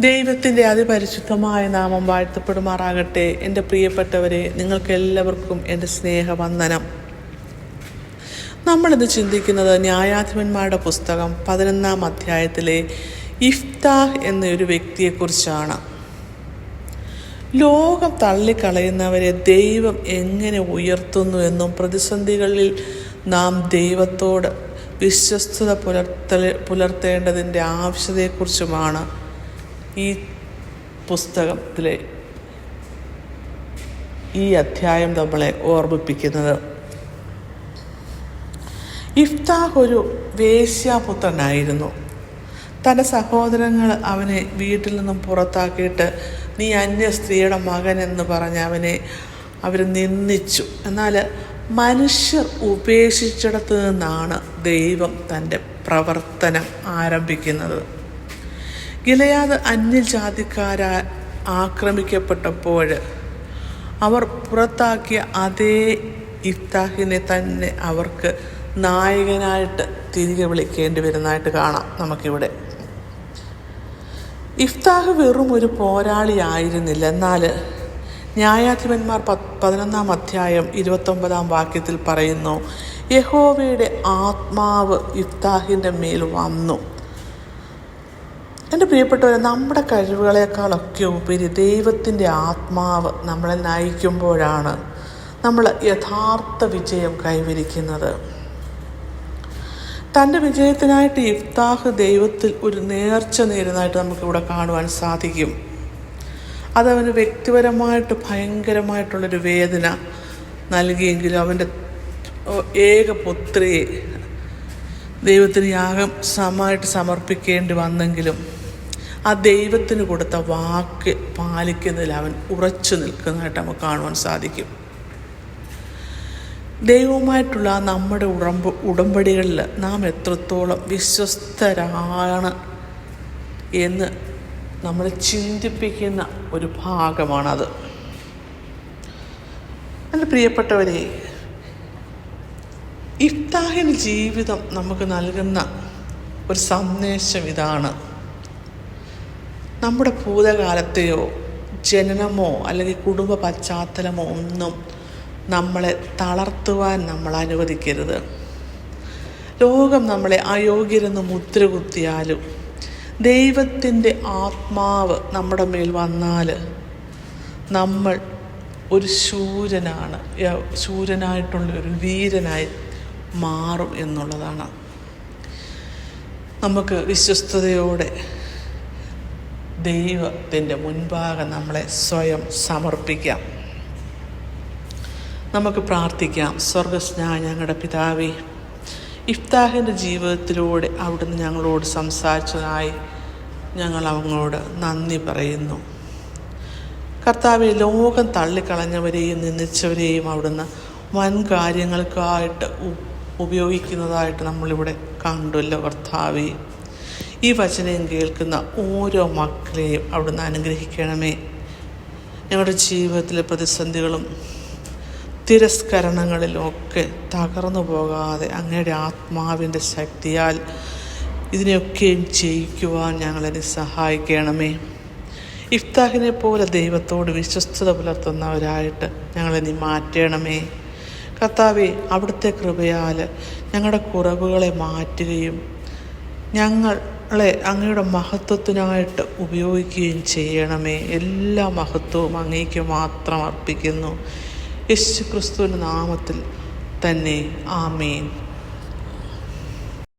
ദൈവത്തിൻ്റെ അതിപരിശുദ്ധമായ നാമം വാഴ്ത്തപ്പെടുമാറാകട്ടെ. എൻ്റെ പ്രിയപ്പെട്ടവരെ, നിങ്ങൾക്ക് എല്ലാവർക്കും എൻ്റെ സ്നേഹവന്ദനം. നമ്മളിത് ചിന്തിക്കുന്നത് ന്യായാധിപന്മാരുടെ പുസ്തകം 11-ാം അധ്യായത്തിലെ ഇഫ്താഹ് എന്നൊരു വ്യക്തിയെക്കുറിച്ചാണ്. ലോകം തള്ളിക്കളയുന്നവരെ ദൈവം എങ്ങനെ ഉയർത്തുന്നു എന്നും പ്രതിസന്ധികളിൽ നാം ദൈവത്തോട് വിശ്വസ്തത പുലർത്തേണ്ടതിൻ്റെ ആവശ്യതയെക്കുറിച്ചുമാണ് ഈ പുസ്തകത്തിലെ ഈ അധ്യായം നമ്മളെ ഓർമ്മിപ്പിക്കുന്നത്. ഇഫ്താഹ് ഒരു വേശ്യാപുത്രനായിരുന്നു. തൻ്റെ സഹോദരങ്ങൾ അവനെ വീട്ടിൽ നിന്നും പുറത്താക്കിയിട്ട് നീ അന്യ സ്ത്രീയുടെ മകൻ എന്ന് പറഞ്ഞ് അവർ നിന്ദിച്ചു. എന്നാൽ മനുഷ്യർ ഉപേക്ഷിച്ചിടത്തു നിന്നാണ് ദൈവം തൻ്റെ പ്രവർത്തനം ആരംഭിക്കുന്നത്. ഗിലെയാദ് അന്യജാതിക്കാരാൽ ആക്രമിക്കപ്പെട്ടപ്പോൾ അവർ പുറത്താക്കിയ അതേ ഇഫ്താഹിനെ തന്നെ അവർക്ക് നായകനായിട്ട് തിരികെ വിളിക്കേണ്ടി വരുന്നതായിട്ട് കാണാം നമുക്കിവിടെ. ഇഫ്താഹ് വെറും ഒരു പോരാളിയായിരുന്നില്ല. എന്നാൽ ന്യായാധിപന്മാർ 11-ാം അധ്യായം 29-ാം വാക്യത്തിൽ പറയുന്നു, യഹോവയുടെ ആത്മാവ് ഇഫ്താഹിൻ്റെ മേൽ വന്നു. എൻ്റെ പ്രിയപ്പെട്ടവരെ, നമ്മുടെ കഴിവുകളെക്കാളൊക്കെ ഉപരി ദൈവത്തിൻ്റെ ആത്മാവ് നമ്മളെ നയിക്കുമ്പോഴാണ് നമ്മൾ യഥാർത്ഥ വിജയം കൈവരിക്കുന്നത്. തൻ്റെ വിജയത്തിനായിട്ട് ഇഫ്താഹ് ദൈവത്തിൽ ഒരു നേർച്ച നേരുന്നതായിട്ട് നമുക്കിവിടെ കാണുവാൻ സാധിക്കും. അതവന് വ്യക്തിപരമായിട്ട് ഭയങ്കരമായിട്ടുള്ളൊരു വേദന നൽകിയെങ്കിലും അവൻ്റെ ഏകപുത്രിയെ ദൈവത്തിന് യാഗം സമർപ്പിക്കേണ്ടി വന്നെങ്കിലും ആ ദൈവത്തിന് കൊടുത്ത വാക്ക് പാലിക്കുന്നതിൽ അവൻ ഉറച്ചു നിൽക്കുന്നതായിട്ട് നമുക്ക് കാണുവാൻ സാധിക്കും. ദൈവവുമായിട്ടുള്ള നമ്മുടെ ഉടമ്പടികളിൽ നാം എത്രത്തോളം വിശ്വസ്തരാണ് എന്ന് നമ്മളെ ചിന്തിപ്പിക്കുന്ന ഒരു ഭാഗമാണത്. എൻ്റെ പ്രിയപ്പെട്ടവരെ, ഇഫ്താഹിൻ്റെ ജീവിതം നമുക്ക് നൽകുന്ന ഒരു സന്ദേശം ഇതാണ്. നമ്മുടെ ഭൂതകാലത്തെയോ ജനനമോ അല്ലെങ്കിൽ കുടുംബ പശ്ചാത്തലമോ ഒന്നും നമ്മളെ തളർത്തുവാൻ നമ്മൾ അനുവദിക്കരുത്. ലോകം നമ്മളെ അയോഗ്യരെന്ന് മുദ്ര കുത്തിയാലും ദൈവത്തിൻ്റെ ആത്മാവ് നമ്മുടെ മേൽ വന്നാൽ നമ്മൾ ഒരു ശൂരനായിട്ടുള്ള ഒരു വീരനായി മാറും എന്നുള്ളതാണ്. നമുക്ക് വിശ്വസ്തയോടെ ദൈവത്തിൻ്റെ മുൻപാകെ നമ്മളെ സ്വയം സമർപ്പിക്കാം. നമുക്ക് പ്രാർത്ഥിക്കാം. സ്വർഗസ്നായ ഞങ്ങളുടെ പിതാവേ, ഇഫ്താഹിൻ്റെ ജീവിതത്തിലൂടെ അവിടുന്ന് ഞങ്ങളോട് സംസാരിച്ചതായി ഞങ്ങൾ അങ്ങോട് നന്ദി പറയുന്നു. കർത്താവെ, ലോകം തള്ളിക്കളഞ്ഞവരെയും നിന്ദിച്ചവരെയും അവിടുന്ന് വൻ കാര്യങ്ങൾക്കായിട്ട് ഉപയോഗിക്കുന്നതായിട്ട് നമ്മളിവിടെ കണ്ടല്ലോ. കർത്താവെ, ഈ വചനം കേൾക്കുന്ന ഓരോ മക്കളെയും അവിടുന്ന് അനുഗ്രഹിക്കണമേ. ഞങ്ങളുടെ ജീവിതത്തിലെ പ്രതിസന്ധികളും തിരസ്കരണങ്ങളിലുമൊക്കെ തകർന്നു പോകാതെ അങ്ങയുടെ ആത്മാവിൻ്റെ ശക്തിയാൽ ഇതിനെയൊക്കെയും ജയിക്കുവാൻ ഞങ്ങളെ സഹായിക്കണമേ. ഇഫ്താഹിനെ പോലെ ദൈവത്തോട് വിശ്വസ്തത പുലർത്തുന്നവരായിട്ട് ഞങ്ങളെ നീ മാറ്റണമേ. കർത്താവേ, അവിടുത്തെ കൃപയാൽ ഞങ്ങളുടെ കുറവുകളെ മാറ്റുകയും ഞങ്ങളെ അങ്ങയുടെ മഹത്വത്തിനായിട്ട് ഉപയോഗിക്കുകയും ചെയ്യണമേ. എല്ലാ മഹത്വവും അങ്ങേക്ക് മാത്രം അർപ്പിക്കുന്നു. യേശുക്രിസ്തുവിൻ്റെ നാമത്തിൽ തന്നെ. ആമേൻ.